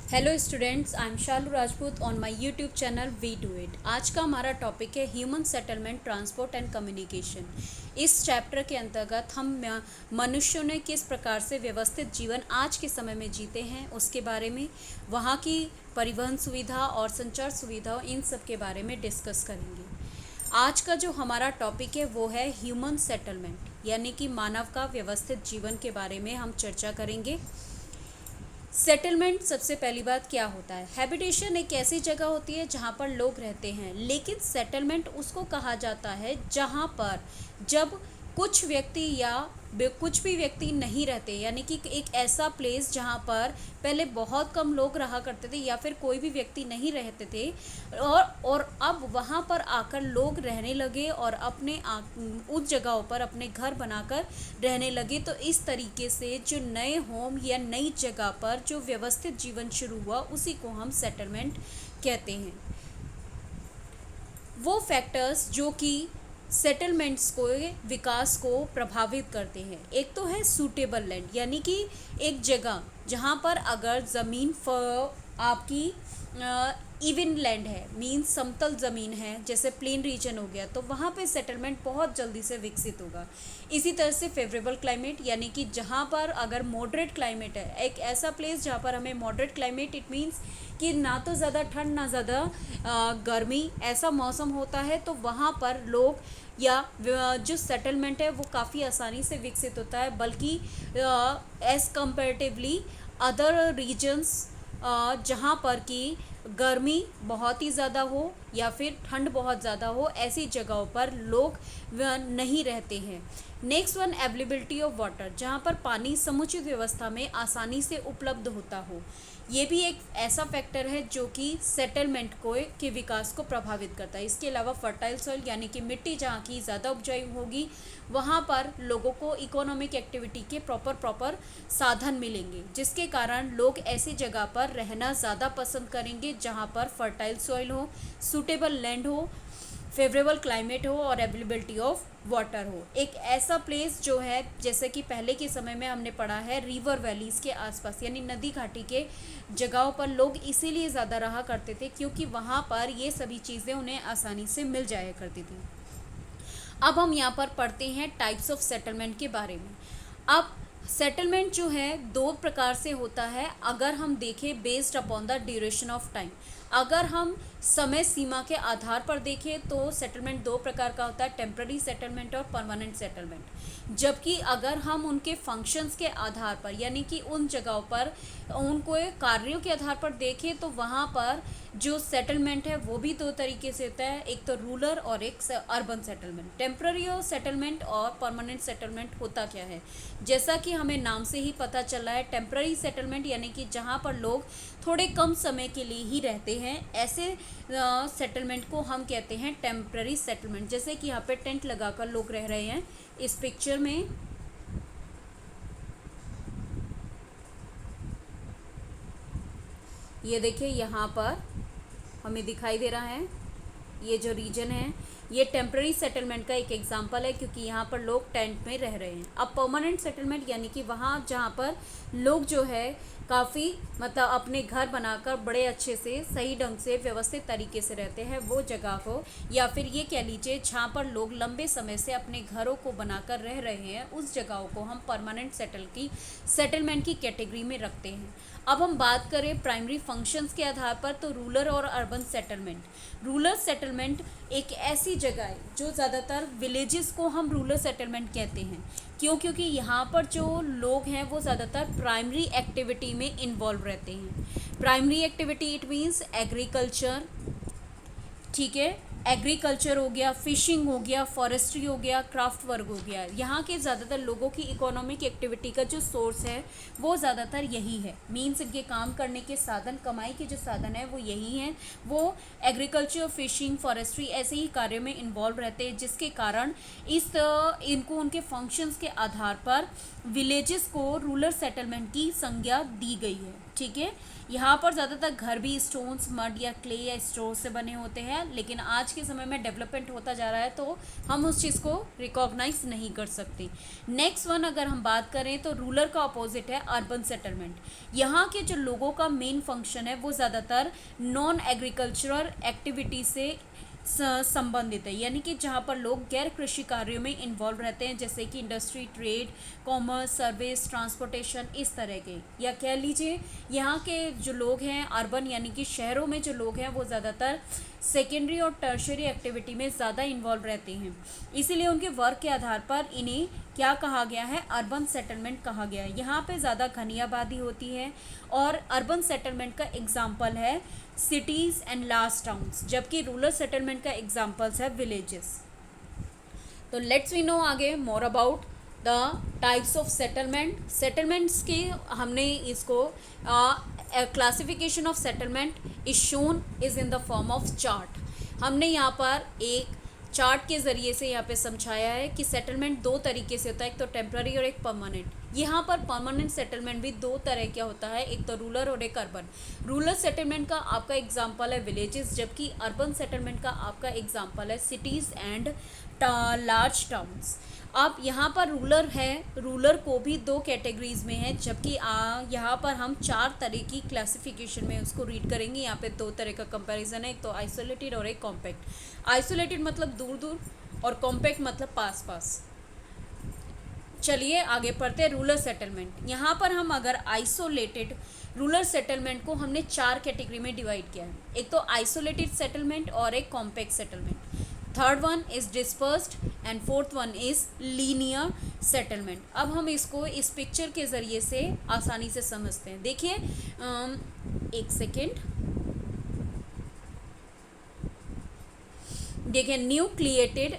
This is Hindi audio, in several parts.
Hello students, I am Shalu Rajput on my YouTube channel we do it. आज का हमारा टॉपिक है human settlement, transport and communication. इस चैप्टर के अंतर्गत हम मनुष्यों ने किस प्रकार से व्यवस्थित जीवन आज के समय में जीते हैं उसके बारे में, वहाँ की परिवहन सुविधा और संचार सुविधा, इन सब के बारे में डिस्कस करेंगे। आज का जो हमारा टॉपिक है वो है ह्यूमन सेटलमेंट, यानी कि मानव का व्यवस्थित जीवन के बारे में हम चर्चा करेंगे। सेटलमेंट सबसे पहली बात क्या होता है? हैबिटेशन एक ऐसी जगह होती है जहाँ पर लोग रहते हैं, लेकिन सेटलमेंट उसको कहा जाता है जहाँ पर जब कुछ व्यक्ति या कुछ भी व्यक्ति नहीं रहते, यानी कि एक ऐसा प्लेस जहाँ पर पहले बहुत कम लोग रहा करते थे या फिर कोई भी व्यक्ति नहीं रहते थे और अब वहाँ पर आकर लोग रहने लगे और अपने उस जगहों पर अपने घर बनाकर रहने लगे। तो इस तरीके से जो नए होम या नई जगह पर जो व्यवस्थित जीवन शुरू हुआ उसी को हम सेटलमेंट कहते हैं। वो फैक्टर्स जो कि सेटलमेंट्स को विकास को प्रभावित करते हैं, एक तो है सूटेबल लैंड, यानी कि एक जगह जहाँ पर अगर ज़मीन आपकी इवन लैंड है, मीन्स समतल ज़मीन है, जैसे प्लेन रीजन हो गया, तो वहाँ पे सेटलमेंट बहुत जल्दी से विकसित होगा। इसी तरह से फेवरेबल क्लाइमेट, यानी कि जहाँ पर अगर मॉडरेट क्लाइमेट है, एक ऐसा प्लेस जहाँ पर हमें मॉडरेट क्लाइमेट, इट मीन्स कि ना तो ज़्यादा ठंड ना ज़्यादा गर्मी, ऐसा मौसम होता है, तो वहाँ पर लोग या जो सेटलमेंट है वो काफ़ी आसानी से विकसित होता है, बल्कि एज़ कंपेरेटिवली अदर रीजन्स जहाँ पर कि गर्मी बहुत ही ज़्यादा हो या फिर ठंड बहुत ज़्यादा हो, ऐसी जगहों पर लोग नहीं रहते हैं। Next one, availability of water, जहाँ पर पानी समुचित व्यवस्था में आसानी से उपलब्ध होता हो। ये भी एक ऐसा फैक्टर है जो कि सेटलमेंट को के विकास को प्रभावित करता है। इसके अलावा फर्टाइल सॉइल, यानी कि मिट्टी जहाँ की ज़्यादा उपजाऊ होगी वहाँ पर लोगों को इकोनॉमिक एक्टिविटी के प्रॉपर साधन मिलेंगे, जिसके कारण लोग ऐसी जगह पर रहना ज़्यादा पसंद करेंगे जहाँ पर फर्टाइल सॉइल हो, सूटेबल लैंड हो, फेवरेबल क्लाइमेट हो और अवेलेबिलिटी ऑफ वाटर हो। एक ऐसा प्लेस जो है, जैसे कि पहले के समय में हमने पढ़ा है, रिवर वैलीज़ के आसपास, यानी नदी घाटी के जगहों पर लोग इसीलिए ज़्यादा रहा करते थे क्योंकि वहाँ पर ये सभी चीज़ें उन्हें आसानी से मिल जाया करती थी। अब हम यहाँ पर पढ़ते हैं टाइप्स ऑफ सेटलमेंट के बारे में। अब सेटलमेंट जो है दो प्रकार से होता है। अगर हम देखें based upon the duration of time, अगर हम समय सीमा के आधार पर देखें तो सेटलमेंट दो प्रकार का होता है, टेम्पररी सेटलमेंट और परमानेंट सेटलमेंट। जबकि अगर हम उनके फंक्शंस के आधार पर, यानी कि उन जगहों पर उनको कार्यों के आधार पर देखें तो वहाँ पर जो सेटलमेंट है वो भी दो तरीके से होता है, एक तो रूरल और एक अर्बन सेटलमेंट। टेम्पररी सेटलमेंट और परमानेंट सेटलमेंट होता क्या है? जैसा कि हमें नाम से ही पता चला है, टेम्पररी सेटलमेंट यानी कि जहाँ पर लोग थोड़े कम समय के लिए ही रहते हैं, ऐसे सेटलमेंट को हम कहते हैं टेम्पररी सेटलमेंट। जैसे कि यहाँ पे टेंट लगाकर लोग रह रहे हैं इस पिक्चर में। ये देखिए यहाँ पर हमें दिखाई दे रहा है, ये जो रीजन है ये टेम्पररी सेटलमेंट का एक एग्जांपल है क्योंकि यहाँ पर लोग टेंट में रह रहे हैं। अब परमानेंट सेटलमेंट यानी कि वहाँ जहाँ पर लोग जो है काफ़ी मतलब अपने घर बनाकर बड़े अच्छे से सही ढंग से व्यवस्थित तरीके से रहते हैं, वो जगह को, या फिर ये कह लीजिए जहाँ पर लोग लंबे समय से अपने घरों को बनाकर रह रहे हैं, उस जगहों को हम परमानेंट सेटलमेंट की कैटेगरी में रखते हैं। अब हम बात करें प्राइमरी फंक्शंस के आधार पर तो रूरल और अर्बन सेटलमेंट। रूरल सेटलमेंट एक ऐसी जगह है जो ज़्यादातर विलेजेस को हम रूरल सेटलमेंट कहते हैं। क्यों? क्योंकि यहाँ पर जो लोग हैं वो ज़्यादातर प्राइमरी एक्टिविटी में इन्वॉल्व रहते हैं। Primary activity it means agriculture, ठीक है, एग्रीकल्चर हो गया, फिशिंग हो गया, फॉरेस्ट्री हो गया, क्राफ्ट वर्क हो गया। यहाँ के ज़्यादातर लोगों की इकोनॉमिक एक्टिविटी का जो सोर्स है वो ज़्यादातर यही है, मीन्स इनके काम करने के साधन, कमाई के जो साधन है वो यही हैं। वो एग्रीकल्चर, फिशिंग, फॉरेस्ट्री ऐसे ही कार्यों में इन्वॉल्व रहते हैं, जिसके कारण इनको उनके फंक्शंस के आधार पर विलेजेस को रूरल सेटलमेंट की संज्ञा दी गई है। ठीक है। यहाँ पर ज़्यादातर घर भी स्टोन्स, मड या क्ले या स्टोन से बने होते हैं, लेकिन आज के समय में डेवलपमेंट होता जा रहा है तो हम उस चीज़ को रिकॉग्नाइज नहीं कर सकते। नेक्स्ट वन अगर हम बात करें तो रूरल का अपोजिट है अर्बन सेटलमेंट। यहाँ के जो लोगों का मेन फंक्शन है वो ज़्यादातर नॉन एग्रीकल्चरल एक्टिविटी से संबंधित है, यानी कि जहाँ पर लोग गैर कृषि कार्यों में इन्वॉल्व रहते हैं, जैसे कि industry, trade, commerce, service, transportation, इस तरह के। या कह लीजिए यहाँ के जो लोग हैं अर्बन यानी कि शहरों में जो लोग हैं वो ज़्यादातर सेकेंडरी और टर्शरी एक्टिविटी में ज़्यादा इन्वॉल्व रहते हैं, इसीलिए उनके वर्क के आधार पर इन्हें क्या कहा गया है, अर्बन सेटलमेंट कहा गया है। यहाँ पे ज़्यादा घनी आबादी होती है और अर्बन सेटलमेंट का एग्जाम्पल है सिटीज़ एंड लार्ज टाउन्स, जबकि रूरल सेटलमेंट का एग्जाम्पल्स है विलेजेस। तो लेट्स वी नो आगे more about the types of settlement. Settlements की हमने इसको classification of settlement is shown is in the form of chart. हमने यहाँ पर एक चार्ट के ज़रिए से यहाँ पे समझाया है कि सेटलमेंट दो तरीके से होता है, एक तो टेम्प्ररी और एक परमानेंट। यहाँ पर परमानेंट सेटलमेंट भी दो तरह का होता है, एक तो रूरल और एक अर्बन। रूरल सेटलमेंट का आपका एग्जांपल है विलेजेस, जबकि अर्बन सेटलमेंट का आपका एग्जांपल है सिटीज़ एंड लार्ज टाउन्स। अब यहाँ पर रूरल है, रूरल को भी दो कैटेगरीज में है, जबकि यहाँ पर हम चार तरह की क्लासिफिकेशन में उसको रीड करेंगे। यहाँ पे दो तरह का कंपैरिजन है, एक तो आइसोलेटेड और एक कॉम्पैक्ट। आइसोलेटेड मतलब दूर दूर और कॉम्पैक्ट मतलब पास पास। चलिए आगे पढ़ते हैं रूरल सेटलमेंट। यहाँ पर हम अगर आइसोलेटेड रूरल सेटलमेंट को हमने चार कैटेगरी में डिवाइड किया है, एक तो आइसोलेटेड सेटलमेंट और एक compact settlement, third one is dispersed and fourth one is linear settlement. अब हम इसको इस पिक्चर के ज़रिए से आसानी से समझते हैं। देखिए एक सेकेंड, देखिए न्यूक्लिएटेड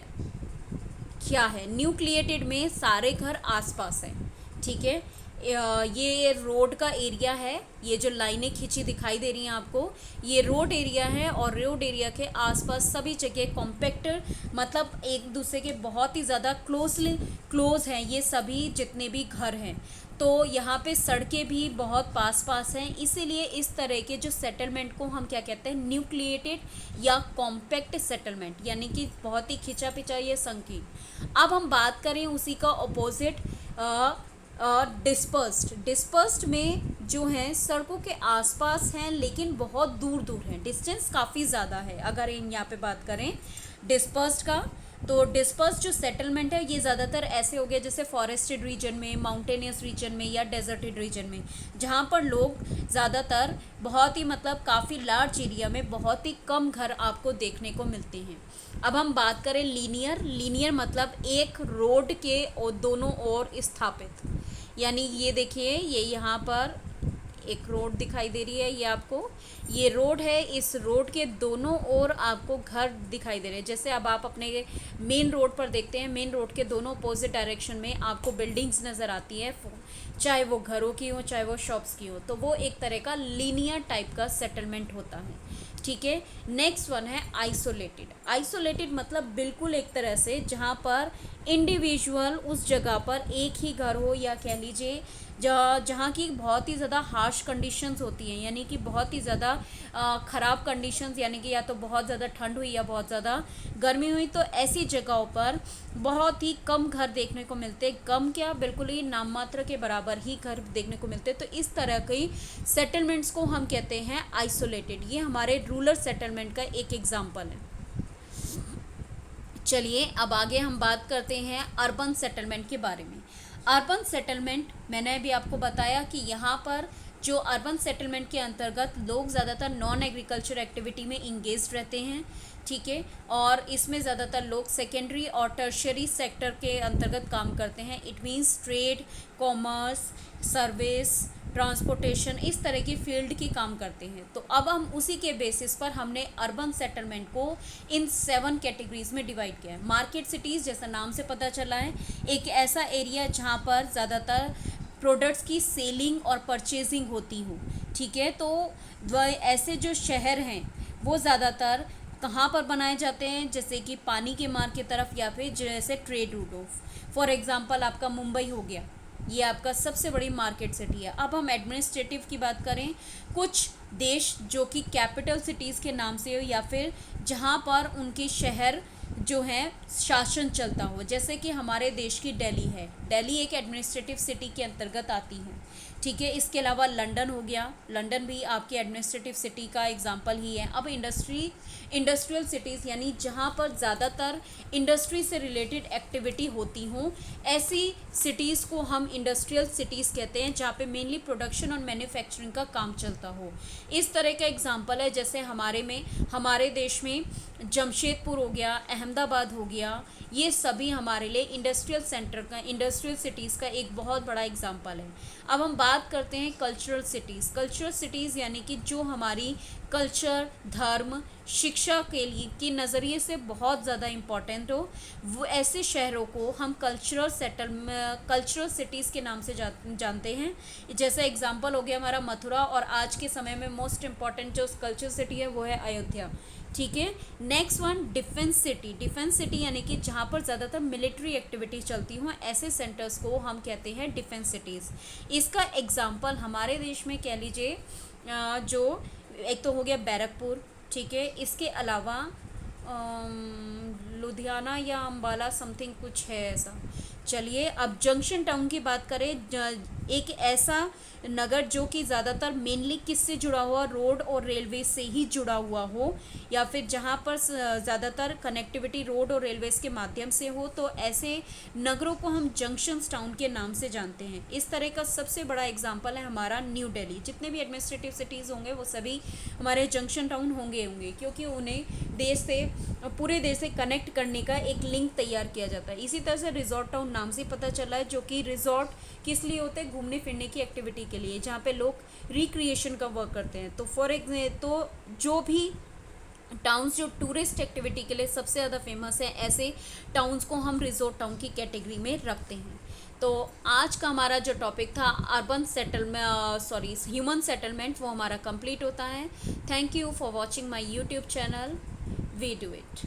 क्या है। न्यूक्लिएटेड में सारे घर आसपास हैं, ठीक है। ये रोड का एरिया है, ये जो लाइनें खींची दिखाई दे रही हैं आपको, ये रोड एरिया है और रोड एरिया के आसपास सभी जगह कॉम्पैक्ट मतलब एक दूसरे के बहुत ही ज़्यादा क्लोज हैं ये सभी जितने भी घर हैं। तो यहाँ पे सड़कें भी बहुत पास पास हैं, इसीलिए इस तरह के जो सेटलमेंट को हम क्या कहते हैं, न्यूक्लिएटेड या कॉम्पैक्ट सेटलमेंट, यानी कि बहुत ही खिंचा पिंचा या संकीर्ण। अब हम बात करें उसी का ऑपोजिट डिस्पर्स्ड में जो हैं सड़कों के आसपास हैं लेकिन बहुत दूर दूर हैं, डिस्टेंस काफ़ी ज़्यादा है। अगर यहाँ पे बात करें डिस्पर्स्ड का, तो डिस्पर्स्ड जो सेटलमेंट है ये ज़्यादातर ऐसे हो गए जैसे फॉरेस्टेड रीजन में, माउंटेनियस रीजन में या डेजर्टेड रीजन में, जहाँ पर लोग ज़्यादातर बहुत ही मतलब काफ़ी लार्ज एरिया में बहुत ही कम घर आपको देखने को मिलते हैं। अब हम बात करें लीनियर मतलब एक रोड के और दोनों ओर स्थापित, यानी ये देखिए ये यहाँ पर एक रोड दिखाई दे रही है, ये आपको ये रोड है, इस रोड के दोनों ओर आपको घर दिखाई दे रहे हैं। जैसे अब आप अपने मेन रोड पर देखते हैं, मेन रोड के दोनों अपोजिट डायरेक्शन में आपको बिल्डिंग्स नज़र आती है, चाहे वो घरों की हो चाहे वो शॉप्स की हो, तो वो एक तरह का लीनियर टाइप का सेटलमेंट होता है, ठीक है। नेक्स्ट वन है आइसोलेटेड मतलब बिल्कुल एक तरह से जहाँ पर इंडिविजुअल उस जगह पर एक ही घर हो, या कह लीजिए जहाँ की बहुत ही ज़्यादा हार्श कंडीशंस होती हैं, यानी कि बहुत ही ज़्यादा ख़राब कंडीशंस, यानी कि या तो बहुत ज़्यादा ठंड हुई या बहुत ज़्यादा गर्मी हुई, तो ऐसी जगहों पर बहुत ही कम घर देखने को मिलते, कम क्या बिल्कुल ही नाम मात्र के बराबर ही घर देखने को मिलते। तो इस तरह की सेटलमेंट्स को हम कहते हैं आइसोलेटेड। ये हमारे रूरल सेटलमेंट का एक एग्जाम्पल है। चलिए अब आगे हम बात करते हैं अर्बन सेटलमेंट के बारे में। अर्बन सेटलमेंट मैंने अभी आपको बताया कि यहाँ पर जो अर्बन सेटलमेंट के अंतर्गत लोग ज़्यादातर नॉन एग्रीकल्चर एक्टिविटी में इंगेज रहते हैं, ठीक है, और इसमें ज़्यादातर लोग सेकेंडरी और टर्शरी सेक्टर के अंतर्गत काम करते हैं। It means trade, commerce, service, transportation, इस तरह की फील्ड की काम करते हैं। तो अब हम उसी के बेसिस पर हमने अर्बन सेटलमेंट को इन 7 कैटेगरीज में डिवाइड किया है। मार्केट सिटीज़, जैसा नाम से पता चला है, एक ऐसा एरिया जहाँ पर ज़्यादातर प्रोडक्ट्स की सेलिंग और परचेजिंग होती हो, ठीक है। तो वह ऐसे जो शहर हैं वो ज़्यादातर कहाँ पर बनाए जाते हैं, जैसे कि पानी के मार्ग की तरफ या फिर जैसे ट्रेड रूट हो। फॉर एग्ज़ाम्पल आपका मुंबई हो गया, ये आपका सबसे बड़ी मार्केट सिटी है। अब हम एडमिनिस्ट्रेटिव की बात करें, कुछ देश जो कि कैपिटल सिटीज़ के नाम से हो या फिर जहाँ पर उनके शहर जो हैं शासन चलता हो, जैसे कि हमारे देश की दिल्ली है। दिल्ली एक एडमिनिस्ट्रेटिव सिटी के अंतर्गत आती है, ठीक है। इसके अलावा लंदन हो गया, लंदन भी आपकी एडमिनिस्ट्रेटिव सिटी का एग्जांपल ही है। अब इंडस्ट्रियल सिटीज़ यानी जहाँ पर ज़्यादातर इंडस्ट्री से रिलेटेड एक्टिविटी होती हों, ऐसी सिटीज़ को हम इंडस्ट्रियल सिटीज़ कहते हैं, जहाँ पे मेनली प्रोडक्शन और मैन्युफैक्चरिंग का काम चलता हो। इस तरह का एग्जांपल है जैसे हमारे देश में जमशेदपुर हो गया, अहमदाबाद हो गया, ये सभी हमारे लिए इंडस्ट्रियल सिटीज़ का एक बहुत बड़ा एग्जांपल है। अब हम बात करते हैं कल्चरल सिटीज़ यानी कि जो हमारी कल्चर, धर्म, शिक्षा के नज़रिए से बहुत ज़्यादा इम्पॉर्टेंट हो, वो ऐसे शहरों को हम कल्चरल सिटीज़ के नाम से जानते हैं। जैसे एग्जांपल हो गया हमारा मथुरा, और आज के समय में मोस्ट इम्पॉर्टेंट जो कल्चरल सिटी है वो है अयोध्या, ठीक है। नेक्स्ट वन डिफेंस सिटी यानी कि जहाँ पर ज़्यादातर मिलिट्री एक्टिविटी चलती हों, ऐसे सेंटर्स को हम कहते हैं डिफेंस सिटीज़। इसका एग्जांपल हमारे देश में कह लीजिए जो एक तो हो गया बैरकपुर, ठीक है। इसके अलावा लुधियाना या अम्बाला समथिंग कुछ है ऐसा। चलिए अब जंक्शन टाउन की बात करें, एक ऐसा नगर जो कि ज़्यादातर मेनली किससे जुड़ा हुआ, रोड और रेलवे से ही जुड़ा हुआ हो, या फिर जहाँ पर ज़्यादातर कनेक्टिविटी रोड और रेलवेज़ के माध्यम से हो, तो ऐसे नगरों को हम जंक्शन टाउन के नाम से जानते हैं। इस तरह का सबसे बड़ा एग्जांपल है हमारा न्यू दिल्ली। जितने भी एडमिनिस्ट्रेटिव सिटीज़ होंगे वो सभी हमारे जंक्शन टाउन होंगे क्योंकि उन्हें पूरे देश से कनेक्ट करने का एक लिंक तैयार किया जाता है। इसी तरह से रिजॉर्ट टाउन नाम से पता चला है, जो कि रिजॉर्ट किस लिए होते हैं, घूमने फिरने की एक्टिविटी के लिए, जहाँ पे लोग रिक्रिएशन का वर्क करते हैं। तो जो भी टाउन्स जो टूरिस्ट एक्टिविटी के लिए सबसे ज़्यादा फेमस है, ऐसे टाउन्स को हम रिजॉर्ट टाउन की कैटेगरी में रखते हैं। तो आज का हमारा जो टॉपिक था ह्यूमन सेटलमेंट, वो हमारा कंप्लीट होता है। Thank you for watching my YouTube channel. We do it.